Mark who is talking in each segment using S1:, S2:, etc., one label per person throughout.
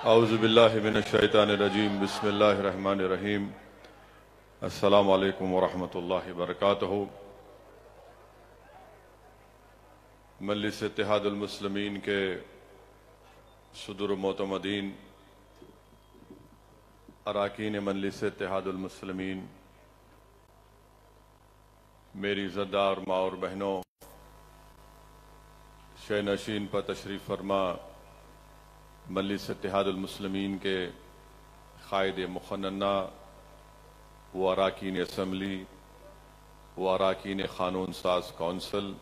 S1: اعوذ باللہ من الشیطان الرجیم بسم اللہ الرحمن الرحیم السلام علیکم ورحمۃ اللہ وبرکاتہ۔ مجلس اتحاد المسلمین کے صدر و معتمدین، اراکین مجلس اتحاد المسلمین، میری عزتدار ماں اور بہنوں، شہ نشین پر تشریف فرما مجلس اتحاد المسلمین کے قائد مقننہ و اراکین اسمبلی و اراکین قانون ساز کونسل،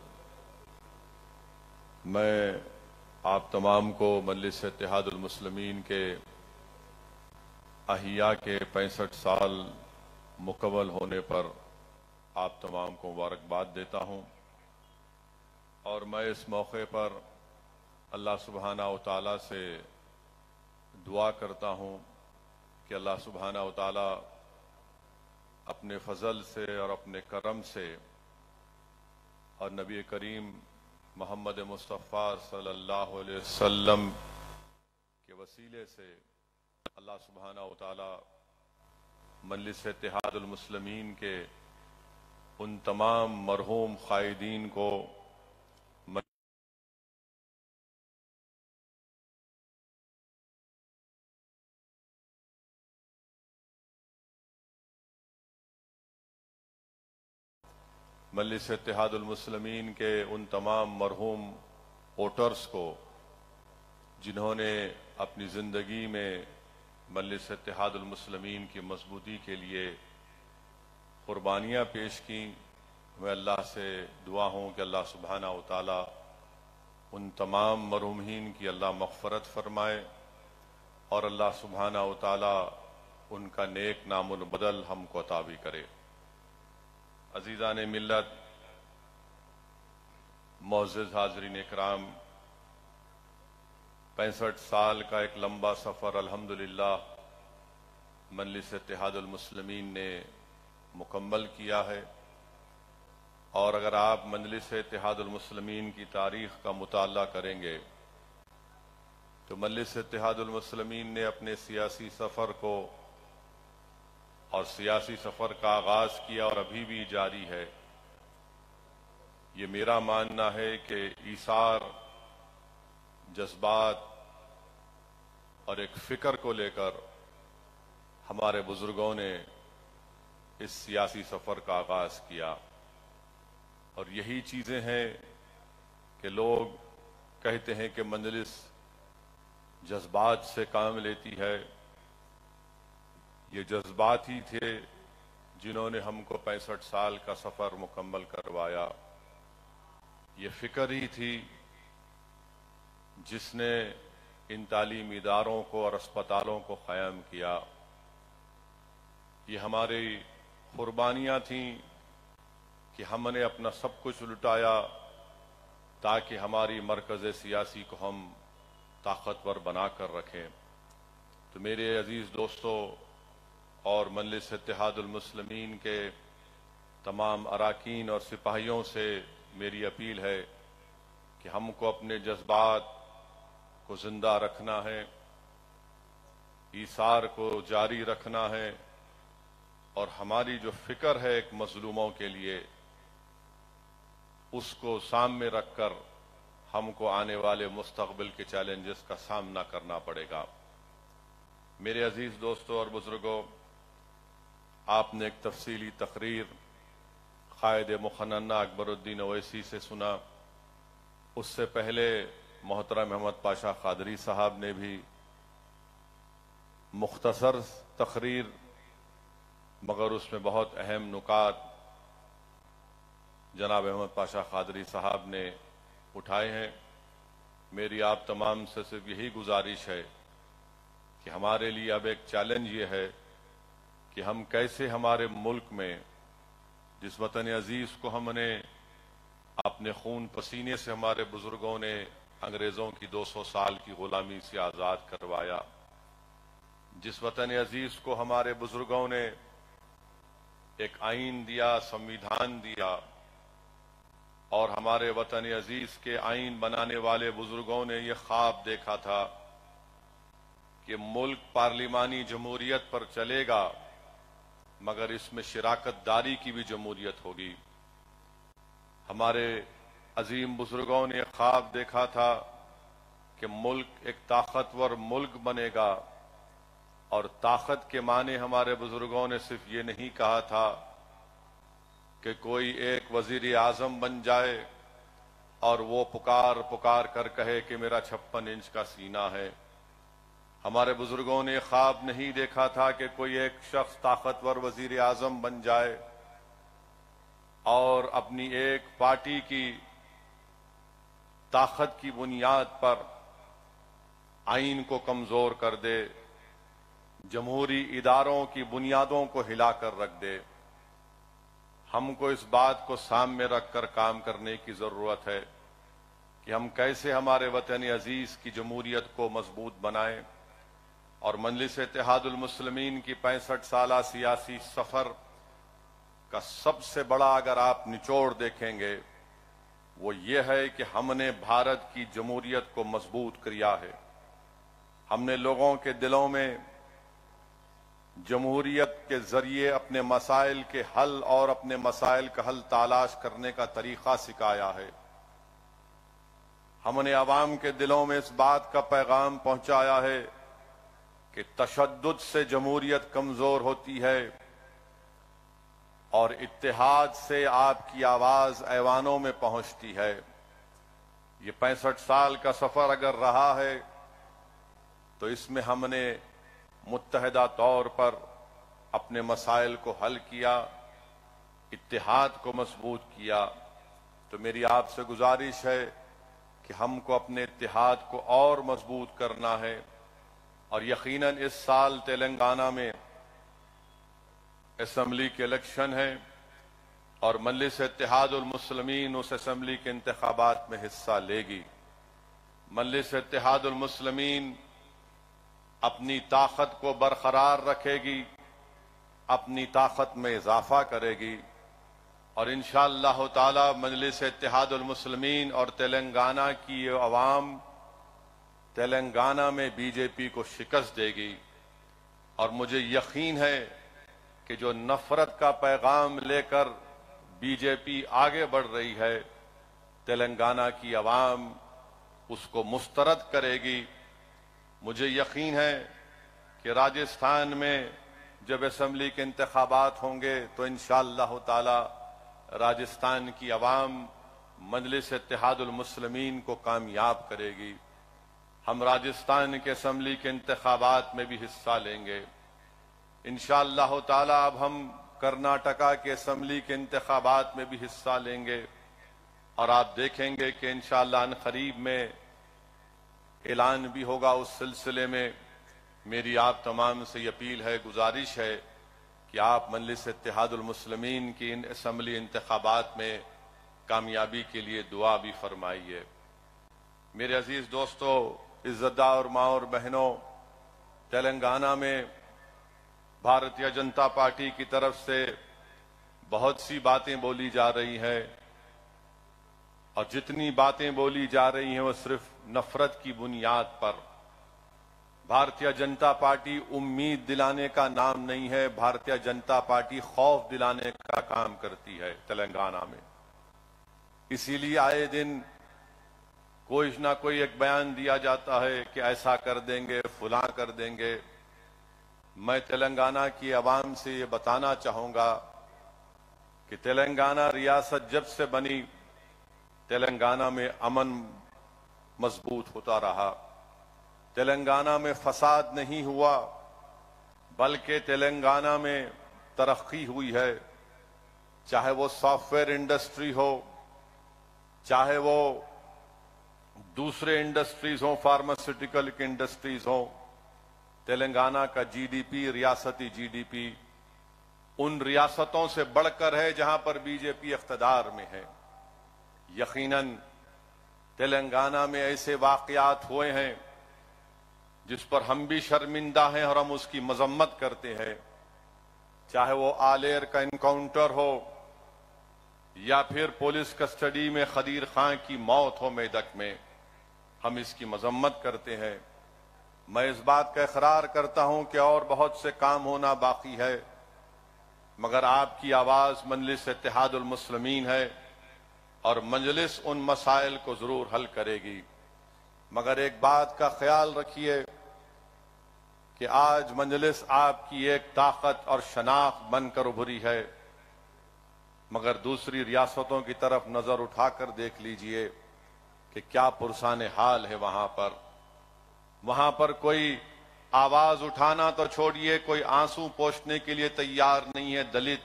S1: میں آپ تمام کو مجلس اتحاد المسلمین کے احیاء کے 65 سال مکمل ہونے پر آپ تمام کو مبارکباد دیتا ہوں، اور میں اس موقع پر اللہ سبحانہ و تعالیٰ سے دعا کرتا ہوں کہ اللہ سبحانہ و تعالیٰ اپنے فضل سے اور اپنے کرم سے اور نبی کریم محمد مصطفیٰ صلی اللہ علیہ وسلم کے وسیلے سے اللہ سبحانہ و تعالیٰ مجلس اتحاد المسلمین کے ان تمام مرحوم قائدین کو مجلس اتحاد المسلمین کے ان تمام مرحوم ووٹرز کو جنہوں نے اپنی زندگی میں مجلس اتحاد المسلمین کی مضبوطی کے لیے قربانیاں پیش کیں، میں اللہ سے دعا ہوں کہ اللہ سبحانہ و تعالیٰ ان تمام مرحومین کی اللہ مغفرت فرمائے اور اللہ سبحانہ و تعالیٰ ان کا نیک نام البدل ہم کو عطا بھی کرے۔ عزیزان ملت، معزز حاضرین اکرام، 65 سال کا ایک لمبا سفر الحمدللہ مجلس اتحاد المسلمین نے مکمل کیا ہے، اور اگر آپ مجلس اتحاد المسلمین کی تاریخ کا مطالعہ کریں گے تو مجلس اتحاد المسلمین نے اپنے سیاسی سفر کو اور سیاسی سفر کا آغاز کیا اور ابھی بھی جاری ہے۔ یہ میرا ماننا ہے کہ ایثار، جذبات اور ایک فکر کو لے کر ہمارے بزرگوں نے اس سیاسی سفر کا آغاز کیا، اور یہی چیزیں ہیں کہ لوگ کہتے ہیں کہ مجلس جذبات سے کام لیتی ہے۔ یہ جذبات ہی تھے جنہوں نے ہم کو 65 سال کا سفر مکمل کروایا، یہ فکر ہی تھی جس نے ان تعلیمی اداروں کو اور اسپتالوں کو قائم کیا، یہ ہماری قربانیاں تھیں کہ ہم نے اپنا سب کچھ لٹایا تاکہ ہماری مرکز سیاسی کو ہم طاقتور بنا کر رکھیں۔ تو میرے عزیز دوستو اور مجلس اتحاد المسلمین کے تمام اراکین اور سپاہیوں سے میری اپیل ہے کہ ہم کو اپنے جذبات کو زندہ رکھنا ہے، ایثار کو جاری رکھنا ہے، اور ہماری جو فکر ہے ایک مظلوموں کے لیے، اس کو سامنے رکھ کر ہم کو آنے والے مستقبل کے چیلنجز کا سامنا کرنا پڑے گا۔ میرے عزیز دوستوں اور بزرگوں، آپ نے ایک تفصیلی تقریر قائد مقننہ اکبر الدین اویسی سے سنا، اس سے پہلے محترم احمد پاشا قادری صاحب نے بھی مختصر تقریر مگر اس میں بہت اہم نکات جناب احمد پاشا قادری صاحب نے اٹھائے ہیں۔ میری آپ تمام سے صرف یہی گزارش ہے کہ ہمارے لیے اب ایک چیلنج یہ ہے کہ ہم کیسے ہمارے ملک میں جس وطن عزیز کو ہم نے اپنے خون پسینے سے ہمارے بزرگوں نے انگریزوں کی 200 سال کی غلامی سے آزاد کروایا، جس وطن عزیز کو ہمارے بزرگوں نے ایک آئین دیا، سمویدھان دیا، اور ہمارے وطن عزیز کے آئین بنانے والے بزرگوں نے یہ خواب دیکھا تھا کہ ملک پارلیمانی جمہوریت پر چلے گا مگر اس میں شراکت داری کی بھی جمہوریت ہوگی۔ ہمارے عظیم بزرگوں نے خواب دیکھا تھا کہ ملک ایک طاقتور ملک بنے گا، اور طاقت کے معنی ہمارے بزرگوں نے صرف یہ نہیں کہا تھا کہ کوئی ایک وزیر اعظم بن جائے اور وہ پکار پکار کر کہے کہ میرا 56 انچ کا سینہ ہے۔ ہمارے بزرگوں نے خواب نہیں دیکھا تھا کہ کوئی ایک شخص طاقتور وزیر اعظم بن جائے اور اپنی ایک پارٹی کی طاقت کی بنیاد پر آئین کو کمزور کر دے، جمہوری اداروں کی بنیادوں کو ہلا کر رکھ دے۔ ہم کو اس بات کو سامنے رکھ کر کام کرنے کی ضرورت ہے کہ ہم کیسے ہمارے وطن عزیز کی جمہوریت کو مضبوط بنائیں، اور مجلس اتحاد المسلمین کی 65 سالہ سیاسی سفر کا سب سے بڑا اگر آپ نچوڑ دیکھیں گے وہ یہ ہے کہ ہم نے بھارت کی جمہوریت کو مضبوط کیا ہے۔ ہم نے لوگوں کے دلوں میں جمہوریت کے ذریعے اپنے مسائل کے حل اور اپنے مسائل کا حل تلاش کرنے کا طریقہ سکھایا ہے۔ ہم نے عوام کے دلوں میں اس بات کا پیغام پہنچایا ہے کہ تشدد سے جمہوریت کمزور ہوتی ہے اور اتحاد سے آپ کی آواز ایوانوں میں پہنچتی ہے۔ یہ 65 سال کا سفر اگر رہا ہے تو اس میں ہم نے متحدہ طور پر اپنے مسائل کو حل کیا، اتحاد کو مضبوط کیا۔ تو میری آپ سے گزارش ہے کہ ہم کو اپنے اتحاد کو اور مضبوط کرنا ہے، اور یقیناً اس سال تلنگانہ میں اسمبلی کے الیکشن ہے اور مجلس اتحاد المسلمین اس اسمبلی کے انتخابات میں حصہ لے گی۔ مجلس اتحاد المسلمین اپنی طاقت کو برقرار رکھے گی، اپنی طاقت میں اضافہ کرے گی، اور انشاءاللہ تعالی مجلس اتحاد المسلمین اور تلنگانہ کی عوام تلنگانہ میں بی جے پی کو شکست دے گی۔ اور مجھے یقین ہے کہ جو نفرت کا پیغام لے کر بی جے پی آگے بڑھ رہی ہے، تلنگانہ کی عوام اس کو مسترد کرے گی۔ مجھے یقین ہے کہ راجستھان میں جب اسمبلی کے انتخابات ہوں گے تو انشاءاللہ تعالی راجستھان کی عوام مجلس اتحاد المسلمین کو کامیاب کرے گی۔ ہم راجستھان کے اسمبلی کے انتخابات میں بھی حصہ لیں گے انشاءاللہ تعالی۔ اب ہم کرناٹکا کے اسمبلی کے انتخابات میں بھی حصہ لیں گے، اور آپ دیکھیں گے کہ انشاءاللہ عنقریب میں اعلان بھی ہوگا اس سلسلے میں۔ میری آپ تمام سے اپیل ہے، گزارش ہے کہ آپ مجلس اتحاد المسلمین کی ان اسمبلی انتخابات میں کامیابی کے لیے دعا بھی فرمائیے۔ میرے عزیز دوستو، عزتدار ماں اور بہنوں، تلنگانہ میں بھارتیہ جنتا پارٹی کی طرف سے بہت سی باتیں بولی جا رہی ہیں، اور جتنی باتیں بولی جا رہی ہیں وہ صرف نفرت کی بنیاد پر۔ بھارتیہ جنتا پارٹی امید دلانے کا نام نہیں ہے، بھارتیہ جنتا پارٹی خوف دلانے کا کام کرتی ہے تلنگانہ میں۔ اسی لیے آئے دن کوئی نہ کوئی ایک بیان دیا جاتا ہے کہ ایسا کر دیں گے، فلاں کر دیں گے۔ میں تلنگانہ کی عوام سے یہ بتانا چاہوں گا کہ تلنگانہ ریاست جب سے بنی تلنگانہ میں امن مضبوط ہوتا رہا، تلنگانہ میں فساد نہیں ہوا، بلکہ تلنگانہ میں ترقی ہوئی ہے۔ چاہے وہ سافٹ ویئر انڈسٹری ہو، چاہے وہ دوسرے انڈسٹریز ہوں، فارماسیوٹیکل کی انڈسٹریز ہوں، تلنگانہ کا جی ڈی پی، ریاستی جی ڈی پی ان ریاستوں سے بڑھ کر ہے جہاں پر بی جے پی اقتدار میں ہے۔ یقیناً تلنگانہ میں ایسے واقعات ہوئے ہیں جس پر ہم بھی شرمندہ ہیں اور ہم اس کی مذمت کرتے ہیں، چاہے وہ آلیر کا انکاؤنٹر ہو، یا پھر پولیس کسٹڈی میں خدیر خان کی موت ہو میدک میں، ہم اس کی مذمت کرتے ہیں۔ میں اس بات کا اقرار کرتا ہوں کہ اور بہت سے کام ہونا باقی ہے، مگر آپ کی آواز مجلس اتحاد المسلمین ہے اور مجلس ان مسائل کو ضرور حل کرے گی۔ مگر ایک بات کا خیال رکھیے کہ آج مجلس آپ کی ایک طاقت اور شناخت بن کر ابھری ہے، مگر دوسری ریاستوں کی طرف نظر اٹھا کر دیکھ لیجئے کہ کیا پرسان حال ہے وہاں پر کوئی آواز اٹھانا تو چھوڑیے، کوئی آنسو پوچھنے کے لیے تیار نہیں ہے دلت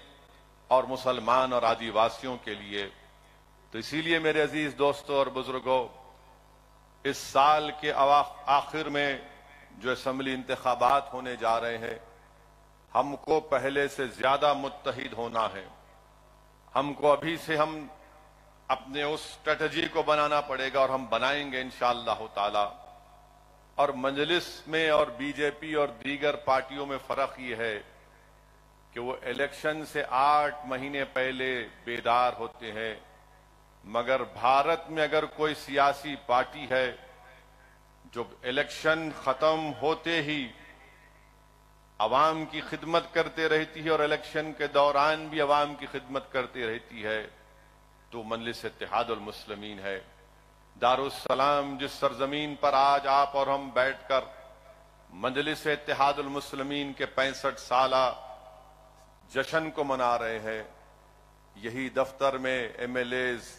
S1: اور مسلمان اور آدی واسیوں کے لیے۔ تو اسی لیے میرے عزیز دوستوں اور بزرگوں، اس سال کے آخر میں جو اسمبلی انتخابات ہونے جا رہے ہیں، ہم کو پہلے سے زیادہ متحد ہونا ہے۔ ہم کو ابھی سے ہم اپنے اس اسٹریٹجی کو بنانا پڑے گا، اور ہم بنائیں گے انشاءاللہ تعالی۔ اور مجلس میں اور بی جے پی اور دیگر پارٹیوں میں فرق یہ ہے کہ وہ الیکشن سے 8 مہینے پہلے بیدار ہوتے ہیں، مگر بھارت میں اگر کوئی سیاسی پارٹی ہے جو الیکشن ختم ہوتے ہی عوام کی خدمت کرتے رہتی ہے اور الیکشن کے دوران بھی عوام کی خدمت کرتی رہتی ہے، تو مجلس اتحاد المسلمین ہے۔ دارالسلام جس سرزمین پر آج آپ اور ہم بیٹھ کر مجلس اتحاد المسلمین کے 65 سالہ جشن کو منا رہے ہیں، یہی دفتر میں M L As,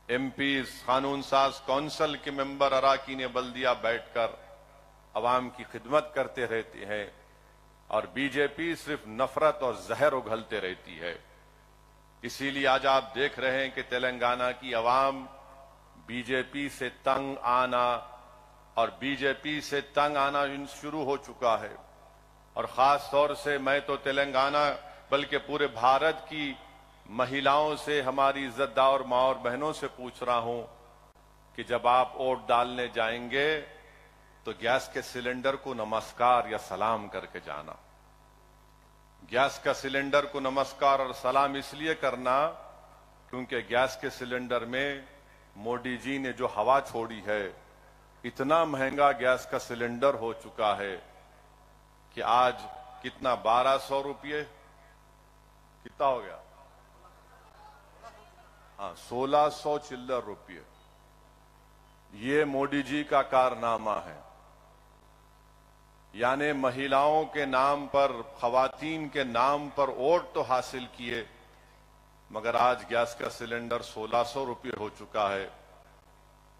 S1: M Ps, قانون ساز کونسل کے ممبر، اراکین بلدیہ بیٹھ کر عوام کی خدمت کرتے رہتے ہیں، اور بی جے پی صرف نفرت اور زہر اگلتے رہتی ہے۔ اسی لیے آج آپ دیکھ رہے ہیں کہ تلنگانہ کی عوام بی جے پی سے تنگ آنا اور بی جے پی سے تنگ آنا شروع ہو چکا ہے۔ اور خاص طور سے میں تو تلنگانہ بلکہ پورے بھارت کی مہیلاؤں سے، ہماری عزت دار ماں اور بہنوں سے پوچھ رہا ہوں کہ جب آپ ووٹ ڈالنے جائیں گے تو گیس کے سلنڈر کو نمسکار یا سلام کر کے جانا۔ گیس کا سلنڈر کو نمسکار اور سلام اس لیے کرنا کیونکہ گیس کے سلنڈر میں مودی جی نے جو ہوا چھوڑی ہے، اتنا مہنگا گیس کا سلنڈر ہو چکا ہے کہ آج کتنا 1200 روپئے کتنا ہو گیا؟ 1600 چلر روپئے۔ یہ مودی جی کا کارنامہ ہے، یعنی مہیلاؤں کے نام پر، خواتین کے نام پر ووٹ تو حاصل کیے، مگر آج گیس کا سلنڈر 1600 روپئے ہو چکا ہے۔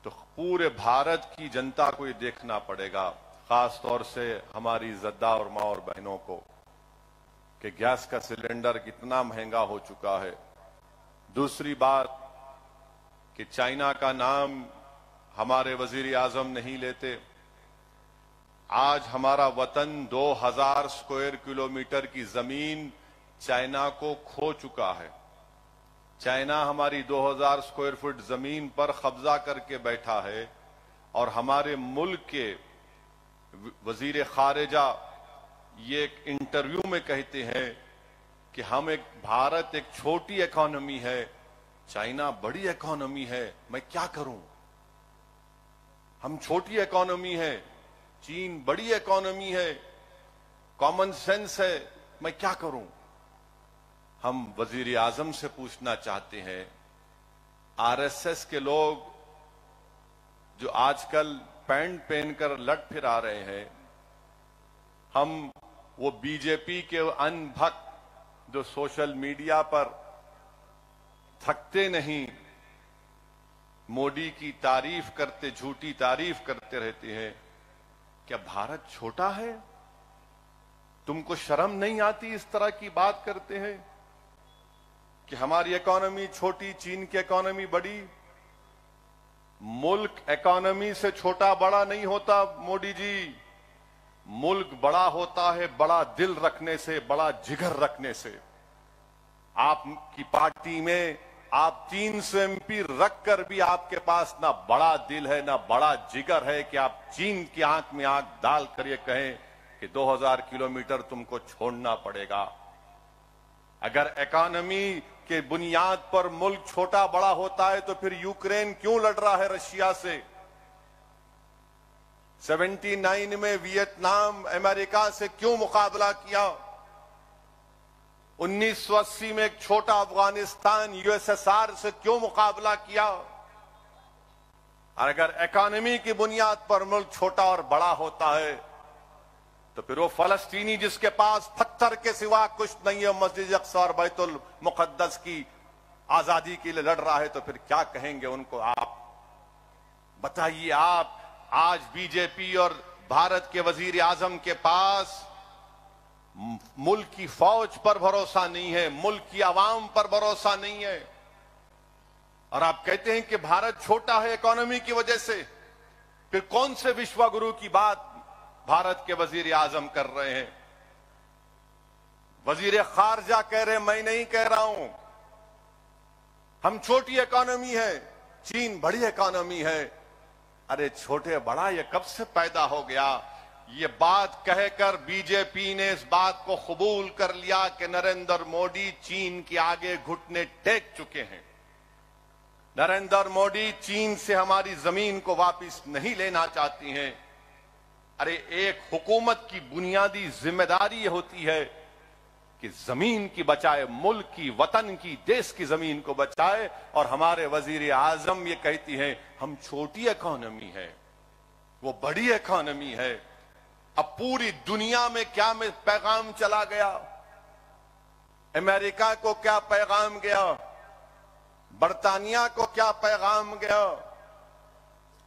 S1: تو پورے بھارت کی جنتا کو یہ دیکھنا پڑے گا، خاص طور سے ہماری عزتدار ماں اور بہنوں کو، کہ گیس کا سلنڈر کتنا مہنگا ہو چکا ہے۔ دوسری بات کہ چائنا کا نام ہمارے وزیر اعظم نہیں لیتے۔ آج ہمارا وطن 2000 اسکوائر کلومیٹر کی زمین چائنا کو کھو چکا ہے۔ چائنا ہماری 2000 اسکوائر فٹ زمین پر قبضہ کر کے بیٹھا ہے، اور ہمارے ملک کے وزیر خارجہ یہ ایک انٹرویو میں کہتے ہیں کہ بھارت ایک چھوٹی اکانومی ہے، چائنا بڑی اکانومی ہے، میں کیا کروں؟ ہم چھوٹی اکانومی ہے، چین بڑی اکانومی ہے، کامن سینس ہے، میں کیا کروں؟ ہم وزیر اعظم سے پوچھنا چاہتے ہیں، آر ایس ایس کے لوگ جو آج کل پینٹ پہن کر لٹ پھرا رہے ہیں، ہم وہ بی جے پی کے ان بھکت جو سوشل میڈیا پر تھکتے نہیں، مودی کی تعریف کرتے، جھوٹی تعریف کرتے رہتے ہیں، کیا بھارت چھوٹا ہے؟ تم کو شرم نہیں آتی اس طرح کی بات کرتے ہیں کہ ہماری اکانومی چھوٹی، چین کی اکانومی بڑی؟ ملک اکانومی سے چھوٹا بڑا نہیں ہوتا مودی جی، ملک بڑا ہوتا ہے بڑا دل رکھنے سے، بڑا جگر رکھنے سے۔ آپ کی پارٹی میں آپ 300 ایم پی رکھ کر بھی آپ کے پاس نہ بڑا دل ہے نہ بڑا جگر ہے کہ آپ چین کی آنکھ میں آنکھ ڈال کر یہ کہیں کہ 2000 کلومیٹر تم کو چھوڑنا پڑے گا۔ اگر اکانومی کہ بنیاد پر ملک چھوٹا بڑا ہوتا ہے تو پھر یوکرین کیوں لڑ رہا ہے رشیا سے؟ 79 میں ویتنام امریکہ سے کیوں مقابلہ کیا؟ 1980 میں ایک چھوٹا Afghanistan U S S R سے کیوں مقابلہ کیا؟ اور اگر اکانومی کی بنیاد پر ملک چھوٹا اور بڑا ہوتا ہے تو پھر وہ فلسطینی جس کے پاس پتھر کے سوا کچھ نہیں ہے، مسجد اقصی اور بیت المقدس کی آزادی کے لیے لڑ رہا ہے، تو پھر کیا کہیں گے ان کو آپ؟ بتائیے آپ، آج بی جے پی اور بھارت کے وزیر اعظم کے پاس ملک کی فوج پر بھروسہ نہیں ہے، ملک کی عوام پر بھروسہ نہیں ہے، اور آپ کہتے ہیں کہ بھارت چھوٹا ہے اکانومی کی وجہ سے۔ پھر کون سے وشوا گرو کی بات بھارت کے وزیر اعظم کر رہے ہیں؟ وزیر خارجہ کہہ رہے ہیں، میں نہیں کہہ رہا ہوں، ہم چھوٹی اکانومی ہے، چین بڑی اکانومی ہے۔ ارے چھوٹے بڑا یہ کب سے پیدا ہو گیا؟ یہ بات کہہ کر بی جے پی نے اس بات کو قبول کر لیا کہ نریندر مودی چین کے آگے گھٹنے ٹیک چکے ہیں۔ نریندر مودی چین سے ہماری زمین کو واپس نہیں لینا چاہتی ہیں۔ ارے ایک حکومت کی بنیادی ذمہ داری یہ ہوتی ہے کہ زمین کی بچائے، ملک کی، وطن کی، دیش کی زمین کو بچائے، اور ہمارے وزیر اعظم یہ کہتی ہیں ہم چھوٹی اکانومی ہے، وہ بڑی اکانومی ہے۔ اب پوری دنیا میں کیا پیغام چلا گیا؟ امریکہ کو کیا پیغام گیا؟ برطانیہ کو کیا پیغام گیا؟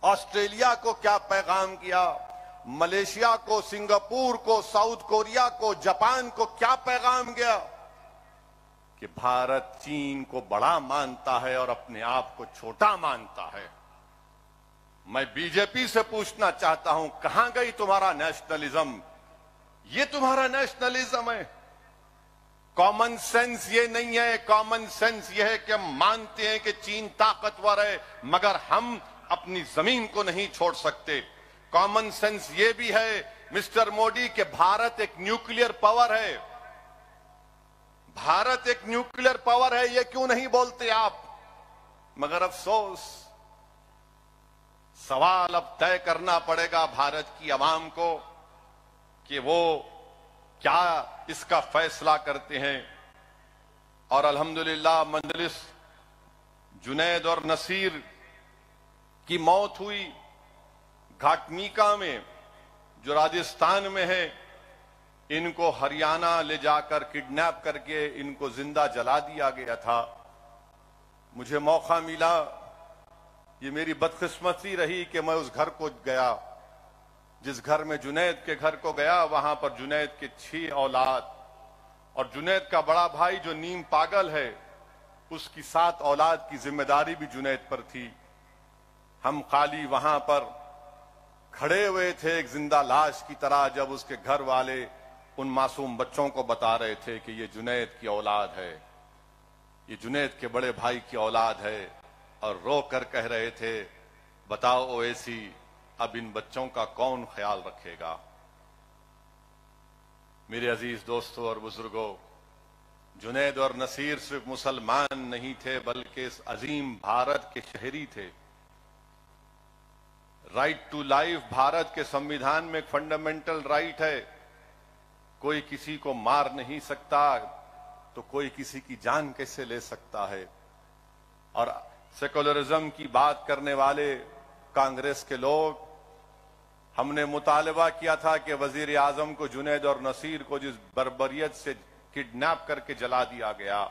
S1: آسٹریلیا کو کیا پیغام گیا؟ ملیشیا کو، سنگاپور کو، ساؤتھ کوریا کو، جاپان کو کیا پیغام گیا؟ کہ بھارت چین کو بڑا مانتا ہے اور اپنے آپ کو چھوٹا مانتا ہے۔ میں بی جے پی سے پوچھنا چاہتا ہوں، کہاں گئی تمہارا نیشنلزم؟ یہ تمہارا نیشنلزم ہے؟ کامن سینس یہ نہیں ہے، کامن سینس یہ ہے کہ ہم مانتے ہیں کہ چین طاقتور ہے مگر ہم اپنی زمین کو نہیں چھوڑ سکتے۔ کامن سینس یہ بھی ہے مسٹر مودی کہ بھارت ایک نیوکلیئر پاور ہے، بھارت ایک نیوکلیئر پاور ہے، یہ کیوں نہیں بولتے آپ؟ مگر افسوس، سوال اب طے کرنا پڑے گا بھارت کی عوام کو کہ وہ کیا اس کا فیصلہ کرتے ہیں۔ اور الحمدللہ مجلس جنید اور نصیر کی موت ہوئی گھاٹمیکا میں جو راجستھان میں ہے، ان کو ہریانہ لے جا کر کڈنیپ کر کے ان کو زندہ جلا دیا گیا تھا۔ مجھے موقع ملا، یہ میری بدقسمتی رہی کہ میں اس گھر کو گیا، جس گھر میں جنید کے گھر کو گیا، وہاں پر جنید کے 6 اولاد اور جنید کا بڑا بھائی جو نیم پاگل ہے، اس کی 7 اولاد کی ذمہ داری بھی جنید پر تھی۔ ہم خالی وہاں پر کھڑے ہوئے تھے ایک زندہ لاش کی طرح، جب اس کے گھر والے ان معصوم بچوں کو بتا رہے تھے کہ یہ جنید کی اولاد ہے، یہ جنید کے بڑے بھائی کی اولاد ہے، اور رو کر کہہ رہے تھے بتاؤ اویسی اب ان بچوں کا کون خیال رکھے گا؟ میرے عزیز دوستوں اور بزرگوں، جنید اور نصیر صرف مسلمان نہیں تھے بلکہ اس عظیم بھارت کے شہری تھے۔ رائٹ ٹو لائف بھارت کے سمویدھان میں ایک فنڈامنٹل رائٹ ہے، کوئی کسی کو مار نہیں سکتا تو کوئی کسی کی جان کیسے لے سکتا ہے؟ اور سیکولرزم کی بات کرنے والے کانگریس کے لوگ، ہم نے مطالبہ کیا تھا کہ وزیر اعظم کو، جنید اور نصیر کو جس بربریت سے کڈنیپ کر کے جلا دیا گیا،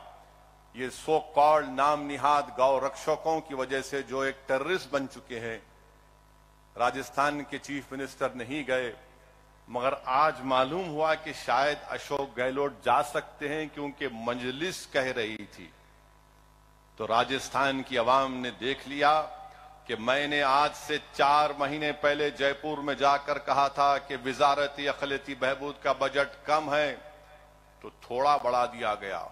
S1: یہ سو کالڈ نام نہاد گاؤں رکشکوں کی وجہ سے جو ایک ٹیررسٹ بن چکے ہیں۔ راجستھان کے چیف منسٹر نہیں گئے، مگر آج معلوم ہوا کہ شاید اشوک گہلوٹ جا سکتے ہیں کیونکہ مجلس کہہ رہی تھی۔ تو راجستھان کی عوام نے دیکھ لیا کہ میں نے آج سے 4 مہینے پہلے جے پور میں جا کر کہا تھا کہ وزارت اقلیتی بہبود کا بجٹ کم ہے، تو تھوڑا بڑھا دیا گیا،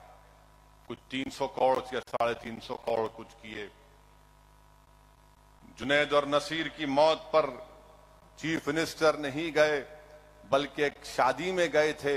S1: کچھ 300 کروڑ یا 350 کروڑ کچھ کیے۔ جنید اور نصیر کی موت پر چیف منسٹر نہیں گئے بلکہ ایک شادی میں گئے تھے،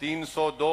S1: 302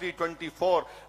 S1: 324,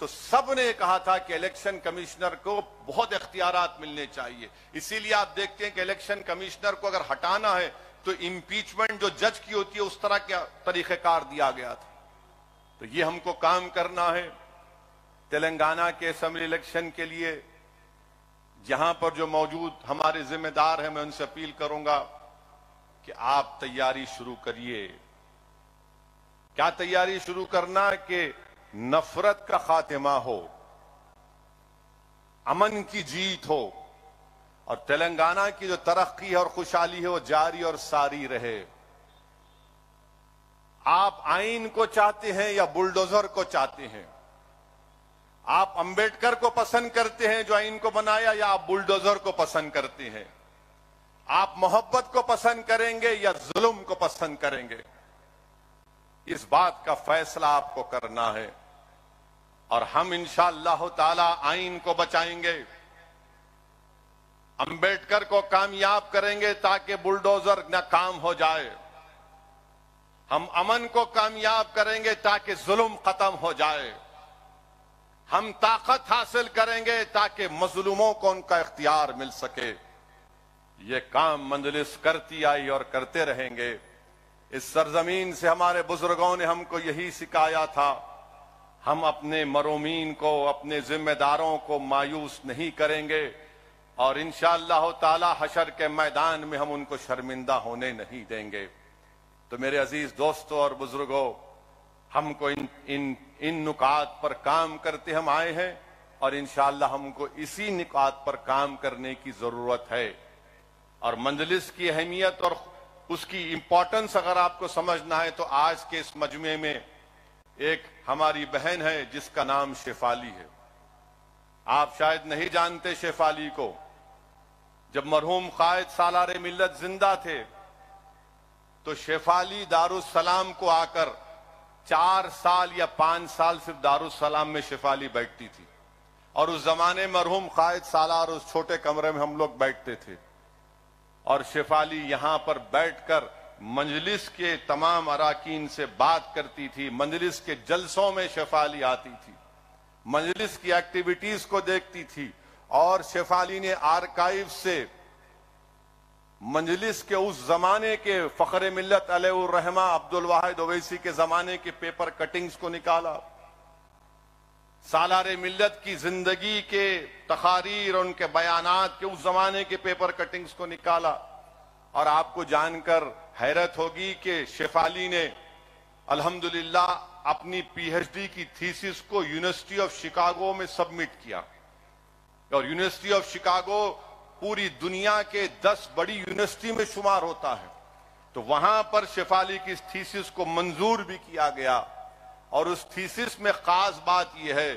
S2: تو سب نے کہا تھا کہ الیکشن کمشنر کو بہت اختیارات ملنے چاہیے. اسی لیے آپ دیکھتے ہیں کہ الیکشن کمشنر کو اگر ہٹانا ہے تو امپیچمنٹ جو جج کی ہوتی ہے اس طرح کا طریقہ کار دیا گیا تھا. تو یہ ہم کو کام کرنا ہے. تلنگانہ کے اسمبلی الیکشن کے لیے یہاں پر جو موجود ہمارے ذمہ دار ہیں میں ان سے اپیل کروں گا کہ آپ تیاری شروع کریے. کیا تیاری شروع کرنا کہ نفرت کا خاتمہ ہو, امن کی جیت ہو, اور تلنگانہ کی جو ترقی ہے اور خوشحالی ہے وہ جاری اور ساری رہے. آپ آئین کو چاہتے ہیں یا بلڈوزر کو چاہتے ہیں؟ آپ امبیڈکر کو پسند کرتے ہیں جو آئین کو بنایا, یا آپ بلڈوزر کو پسند کرتے ہیں؟ آپ محبت کو پسند کریں گے یا ظلم کو پسند کریں گے؟ اس بات کا فیصلہ آپ کو کرنا ہے. اور ہم انشاءاللہ تعالی آئین کو بچائیں گے, امبیڈکر کو کامیاب کریں گے تاکہ بلڈوزر ناکام ہو جائے. ہم امن کو کامیاب کریں گے تاکہ ظلم ختم ہو جائے. ہم طاقت حاصل کریں گے تاکہ مظلوموں کو ان کا اختیار مل سکے. یہ کام مجلس کرتی آئی اور کرتے رہیں گے. اس سرزمین سے ہمارے بزرگوں نے ہم کو یہی سکھایا تھا. ہم اپنے مرومین کو, اپنے ذمہ داروں کو مایوس نہیں کریں گے, اور انشاءاللہ تعالی حشر کے میدان میں ہم ان کو شرمندہ ہونے نہیں دیں گے. تو میرے عزیز دوستوں اور بزرگوں, ہم کو ان نکات پر کام کرتے ہم آئے ہیں, اور انشاءاللہ ہم کو اسی نکات پر کام کرنے کی ضرورت ہے. اور مجلس کی اہمیت اور اس کی امپورٹنس اگر آپ کو سمجھنا ہے تو آج کے اس مجمع میں ایک ہماری بہن ہے جس کا نام شیفالی ہے. آپ شاید نہیں جانتے شیفالی کو. جب مرحوم قائد سالار ملت زندہ تھے تو شیفالی دارالسلام کو آ کر 4 سال یا 5 سال صرف دارالسلام میں شیفالی بیٹھتی تھی. اور اس زمانے مرحوم قائد سالار اس چھوٹے کمرے میں ہم لوگ بیٹھتے تھے, اور شیفالی یہاں پر بیٹھ کر مجلس کے تمام اراکین سے بات کرتی تھی. مجلس کے جلسوں میں شیفالی آتی تھی, مجلس کی ایکٹیویٹیز کو دیکھتی تھی, اور شیفالی نے آرکائیو سے مجلس کے اس زمانے کے فخر ملت علیہ الرحمہ عبدالواحد اویسی کے زمانے کے پیپر کٹنگز کو نکالا, سالار ملت کی زندگی کے تقاریر اور ان کے بیانات کے اس زمانے کے پیپر کٹنگز کو نکالا. اور آپ کو جان کر حیرت ہوگی کہ شیفالی نے الحمدللہ اپنی پی ایچ ڈی کی تھیسس کو یونیورسٹی آف شکاگو میں سبمٹ کیا, اور یونیورسٹی آف شکاگو پوری دنیا کے 10 بڑی یونیورسٹی میں شمار ہوتا ہے. تو وہاں پر شیفالی کی اس تھیسس کو منظور بھی کیا گیا. اور اس تھیسس میں خاص بات یہ ہے,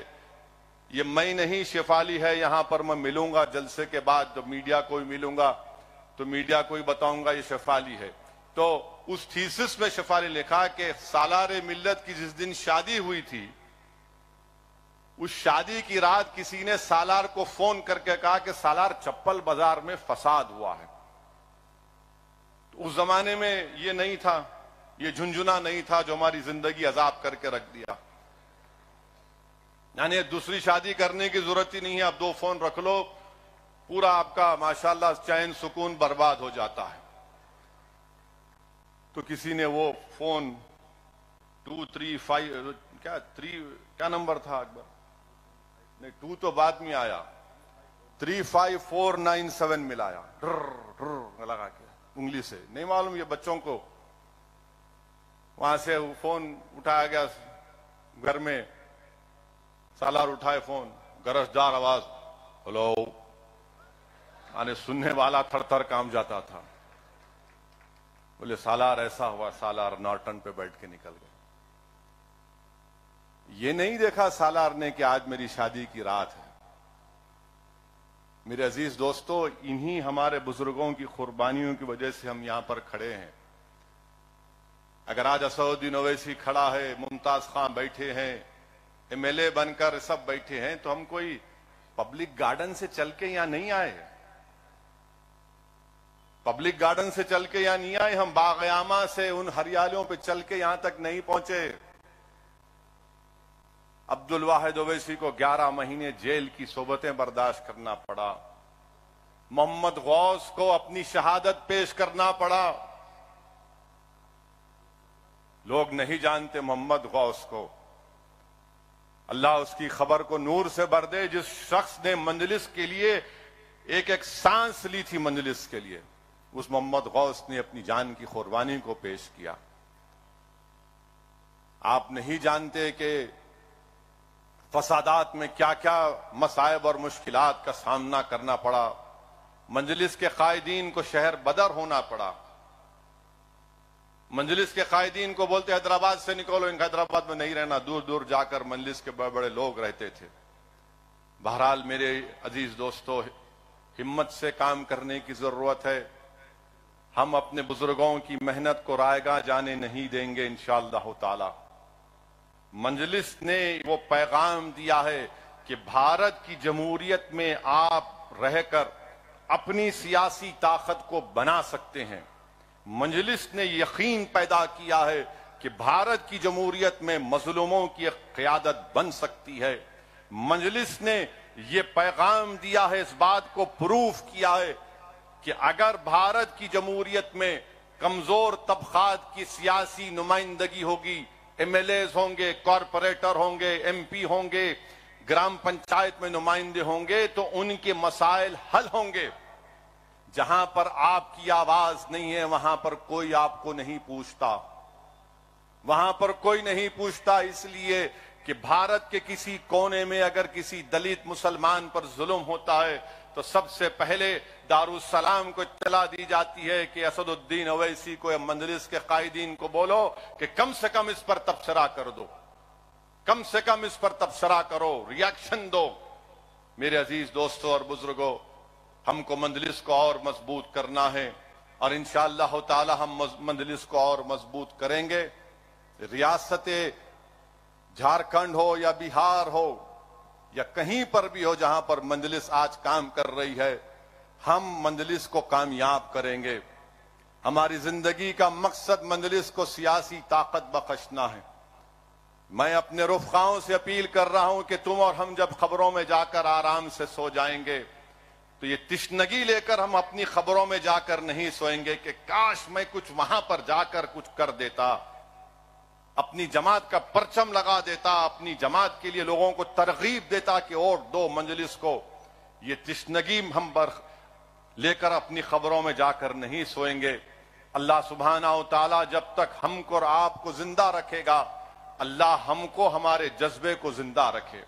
S2: یہ میں نہیں شیفالی ہے, یہاں پر میں ملوں گا جلسے کے بعد جب میڈیا کو ہی ملوں گا تو میڈیا کو ہی بتاؤں گا یہ شیفالی ہے. تو اس تھیسس میں شیفالی نے لکھا کہ سالار ملت کی جس دن شادی ہوئی تھی اس شادی کی رات کسی نے سالار کو فون کر کے کہا کہ سالار چپل بازار میں فساد ہوا ہے. تو اس زمانے میں یہ نہیں تھا, یہ جھنجھنا نہیں تھا جو ہماری زندگی عذاب کر کے رکھ دیا. یعنی دوسری شادی کرنے کی ضرورت ہی نہیں ہے, آپ 2 فون رکھ لو, پورا آپ کا ماشاءاللہ چین سکون برباد ہو جاتا ہے. تو کسی نے وہ فون 235 کیا نمبر تھا اکبر, نہیں 2 تو بعد میں آیا, 35497 ملایا لگا کے انگلی سے, نہیں معلوم یہ بچوں کو. وہاں سے فون اٹھایا گیا گھر میں, سالار اٹھائے فون, گرجدار آواز, ہلو, آنے سننے والا تھر تھر کام جاتا تھا. بولے سالار ایسا ہوا, سالار نارٹن پہ بیٹھ کے نکل گئے. یہ نہیں دیکھا سالار نے کہ آج میری شادی کی رات ہے. میرے عزیز دوستو, انہی ہمارے بزرگوں کی قربانیوں کی وجہ سے ہم یہاں پر کھڑے ہیں. اگر آج اسدالدین اویسی کھڑا ہے, ممتاز خان بیٹھے ہیں, ایم ایل اے بن کر سب بیٹھے ہیں, تو ہم کوئی پبلک گارڈن سے چل کے یہاں نہیں آئے. پبلک گارڈن سے چل کے یہاں نہیں آئے, ہم باغیامہ سے ان ہریالیوں پہ چل کے یہاں تک نہیں پہنچے. عبد الواحد اویسی کو 11 مہینے جیل کی صحبتیں برداشت کرنا پڑا، محمد غوث کو اپنی شہادت پیش کرنا پڑا۔ لوگ نہیں جانتے محمد غوث کو، اللہ اس کی خبر کو نور سے بھر دے، جس شخص نے مجلس کے لیے ایک سانس لی تھی، مجلس کے لیے، اس محمد غوث نے اپنی جان کی قربانی کو پیش کیا۔ آپ نہیں جانتے کہ فسادات میں کیا کیا مصائب اور مشکلات کا سامنا کرنا پڑا، مجلس کے قائدین کو شہر بدر ہونا پڑا، مجلس کے قائدین کو بولتے حیدرآباد سے نکلو، ان حیدرآباد میں نہیں رہنا، دور دور جا کر مجلس کے بڑے بڑے لوگ رہتے تھے۔ بہرحال میرے عزیز دوستو، ہمت سے کام کرنے کی ضرورت ہے۔ ہم اپنے بزرگوں کی محنت کو رائے گاہ جانے نہیں دیں گے انشاءاللہ تعالی۔ مجلس نے وہ پیغام دیا ہے کہ بھارت کی جمہوریت میں آپ رہ کر اپنی سیاسی طاقت کو بنا سکتے ہیں۔ مجلس نے یقین پیدا کیا ہے کہ بھارت کی جمہوریت میں مظلوموں کی ایک قیادت بن سکتی ہے۔ مجلس نے یہ پیغام دیا ہے، اس بات کو پروف کیا ہے کہ اگر بھارت کی جمہوریت میں کمزور طبقات کی سیاسی نمائندگی ہوگی، ایم ایل ایز ہوں گے، کارپوریٹر ہوں گے، ایم پی ہوں گے، گرام پنچایت میں نمائندے ہوں گے، تو ان کے مسائل حل ہوں گے۔ جہاں پر آپ کی آواز نہیں ہے وہاں پر کوئی آپ کو نہیں پوچھتا، وہاں پر کوئی نہیں پوچھتا، اس لیے کہ بھارت کے کسی کونے میں اگر کسی دلت مسلمان پر ظلم ہوتا ہے تو سب سے پہلے دارالسلام کو اطلاع دی جاتی ہے کہ اسد الدین اویسی کو یا مجلس کے قائدین کو بولو کہ کم سے کم اس پر تبصرہ کر دو، کم سے کم اس پر تبصرہ کرو، ریاکشن دو۔ میرے عزیز دوستوں اور بزرگوں، ہم کو مجلس کو اور مضبوط کرنا ہے، اور انشاءاللہ تعالی ہم مجلس کو اور مضبوط کریں گے۔ ریاست جھارکھنڈ ہو یا بہار ہو یا کہیں پر بھی ہو جہاں پر مجلس آج کام کر رہی ہے، ہم مجلس کو کامیاب کریں گے۔ ہماری زندگی کا مقصد مجلس کو سیاسی طاقت بخشنا ہے۔ میں اپنے رفقاؤں سے اپیل کر رہا ہوں کہ تم اور ہم جب خبروں میں جا کر آرام سے سو جائیں گے تو یہ تشنگی لے کر ہم اپنی خبروں میں جا کر نہیں سوئیں گے کہ کاش میں کچھ وہاں پر جا کر کچھ کر دیتا، اپنی جماعت کا پرچم لگا دیتا، اپنی جماعت کے لیے لوگوں کو ترغیب دیتا کہ ووٹ دو مجلس کو۔ یہ تشنگی ہم لے کر اپنی خبروں میں جا کر نہیں سوئیں گے۔ اللہ سبحانہ و تعالی جب تک ہم کو اور آپ کو زندہ رکھے گا، اللہ ہم کو ہمارے جذبے کو زندہ رکھے،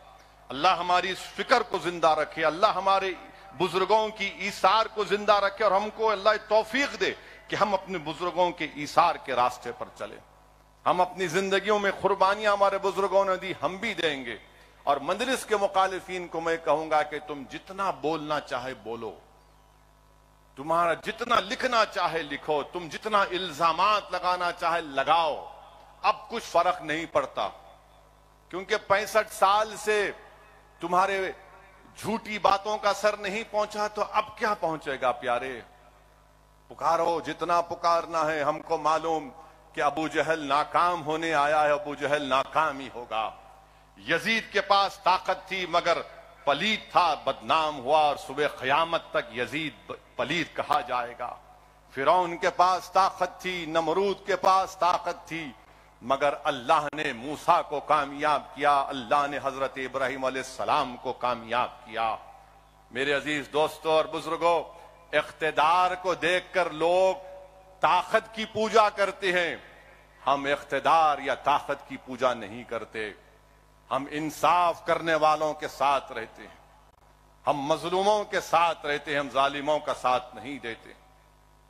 S2: اللہ ہماری اس فکر کو زندہ رکھے، اللہ ہمارے بزرگوں کی ایثار کو زندہ رکھے، اور ہم کو اللہ توفیق دے کہ ہم اپنے بزرگوں کے ایثار کے راستے پر چلیں۔ ہم اپنی زندگیوں میں قربانیاں ہمارے بزرگوں نے دی، ہم بھی دیں گے۔ اور مجلس کے مخالفین کو میں کہوں گا کہ تم جتنا بولنا چاہے بولو، تمہارا جتنا لکھنا چاہے لکھو، تم جتنا الزامات لگانا چاہے لگاؤ، اب کچھ فرق نہیں پڑتا، کیونکہ 65 سال سے تمہارے جھوٹی باتوں کا اثر نہیں پہنچا تو اب کیا پہنچے گا پیارے؟ پکارو جتنا پکارنا ہے۔ ہم کو معلوم کہ ابو جہل ناکام ہونے آیا ہے، ابو جہل ناکام ہی ہوگا۔ یزید کے پاس طاقت تھی مگر پلید تھا، بدنام ہوا، اور صبح قیامت تک یزید پلید کہا جائے گا۔ فرعون کے پاس طاقت تھی، نمرود کے پاس طاقت تھی، مگر اللہ نے موسیٰ کو کامیاب کیا، اللہ نے حضرت ابراہیم علیہ السلام کو کامیاب کیا۔ میرے عزیز دوستوں اور بزرگوں، اقتدار کو دیکھ کر لوگ طاقت کی پوجا کرتے ہیں، ہم اقتدار یا طاقت کی پوجا نہیں کرتے، ہم انصاف کرنے والوں کے ساتھ رہتے ہیں، ہم مظلوموں کے ساتھ رہتے ہیں، ہم ظالموں کا ساتھ نہیں دیتے۔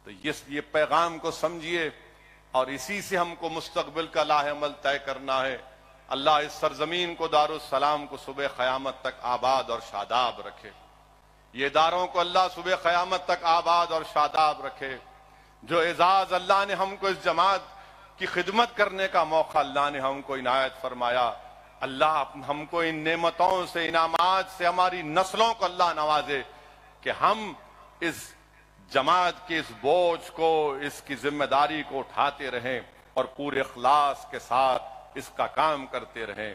S2: تو یہ پیغام کو سمجھیے، اور اسی سے ہم کو مستقبل کا لاہ عمل طے کرنا ہے۔ اللہ اس سرزمین کو دارالسلام کو صبح قیامت تک آباد اور شاداب رکھے، یہ اداروں کو اللہ صبح قیامت تک آباد اور شاداب رکھے۔ جو اعزاز اللہ نے ہم کو اس جماعت کی خدمت کرنے کا موقع اللہ نے ہم کو عنایت فرمایا، اللہ ہم کو ان نعمتوں سے، انعامات سے ہماری نسلوں کو اللہ نوازے کہ ہم اس جماعت کے اس بوجھ کو، اس کی ذمہ داری کو اٹھاتے رہیں اور پورے اخلاص کے ساتھ اس کا کام کرتے رہیں۔